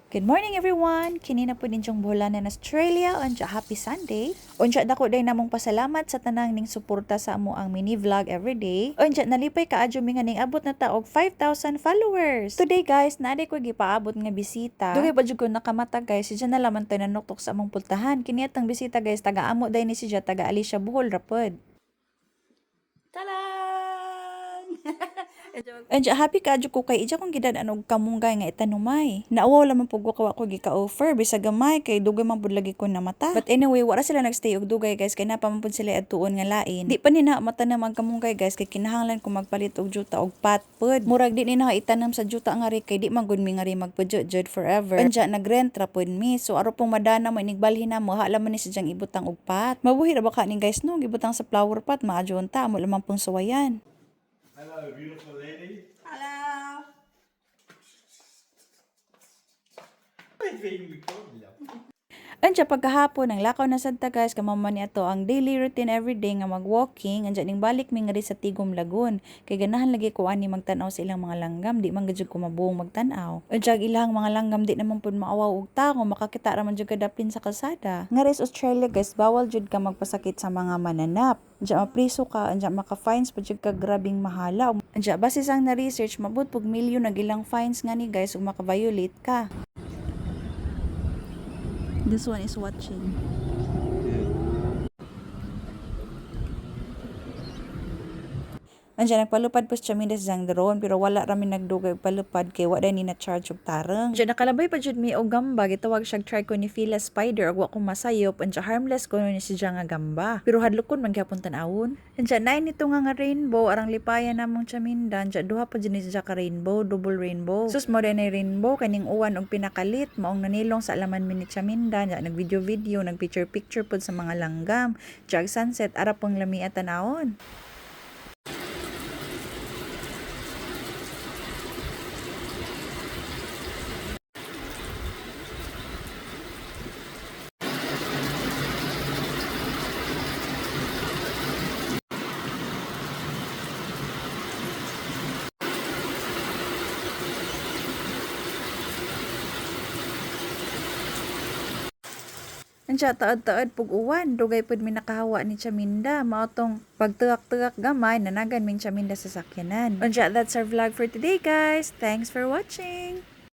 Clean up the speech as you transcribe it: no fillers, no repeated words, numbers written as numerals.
Good morning everyone! Kinina po din siyang bulan na Australia. Unja happy Sunday. Unja dako day namong pasalamat sa tanang ning suporta sa amo ang mini vlog everyday. Unja nalipay kaadyo mi nga ning abot na taog 5,000 followers. Today guys, naadi ko gipaabot nga bisita. Dugay pa jud ko nakamata guys, siya na laman tayo nanuktok sa among pultahan. Kini atang bisita guys, taga-amo day ni siya, taga Alicia Bohol rapod. Talang! Andiya, happy ka ko kay ija kong gidan og kamunggay nga itanumay. Naawaw lamang pug ko ako gika-offer bisag gamay kay dugay man pud lagi ko na mata. But anyway, wala sila nagstay og dugay guys kay napa man pud sila adtuon nga lain. Di pa ni na mata na magkamunggay guys kay kinahanglan ko magpalit og juta og pat pud. Murag di ni na itanam sa juta nga ri kay di man gud mi nga ri magpujud forever. Andiya nagrent ra pud mi. So aro pong madana mo inigbalhin na mo hala man ni sidyang ibutang og pat. Mabuhi ra ba ka ni guys no gibutang sa flower pot maadyo unta mo lamang pong suwayan. Hello, beautiful lady. Hello! Ay, baby ko. Andiya pagkahapon ang lakaw na Santa guys kamaman ni ato ang daily routine everyday nga mag-walking. Andiya ning balik mi nga ri sa Tigom Lagoon kay ganahan lagi ko ani magtan-aw sa ilang mga langgam, di man gud ko mabuong magtan-aw. Andiya ilang mga langgam di naman pud maawaw og tawo, makakita ra man jud kadapin sa kalsada. Nga res Australia guys, bawal jud ka magpasakit sa mga mananap. Andiya mapriso ka, andiya maka-fines pa jud ka grabing mahala. Andiya base sang na research mabot pug milyon nag ilang fines nga ni guys ug maka-violate ka. This one is watching. Andiyan, nagpalupad po siya mindas sang drone, pero wala rami nagdugay palupad kay wala ni na-charge og tarang. Andiyan, nakalabay pa jud mi og gamba, gitawag siyang Trichonifila spider, og wa ko masayop, andiyan harmless ko ni siya nga gamba. Pero hadlokon man gyapon tan-awon. Andiyan, nain nito nga rainbow, arang lipayan namong Chaminda, andiyan, duha pa jud ni siya ka rainbow, double rainbow. Sus mo na rainbow, kaning uwan og pinakalit, maong nanilong sa alaman mi ni Chaminda, andiyan, nag-video, nag-picture pod sa mga langgam, jag sunset, ara pong lami at tanawon. Andiya, taad-taad pug uwan, dugay pud mi nakahawa ni Chaminda, mao tong pagtuak-tuak gamay nanagan ming Chaminda sa sakyanan. Andiya, that's our vlog for today guys. Thanks for watching.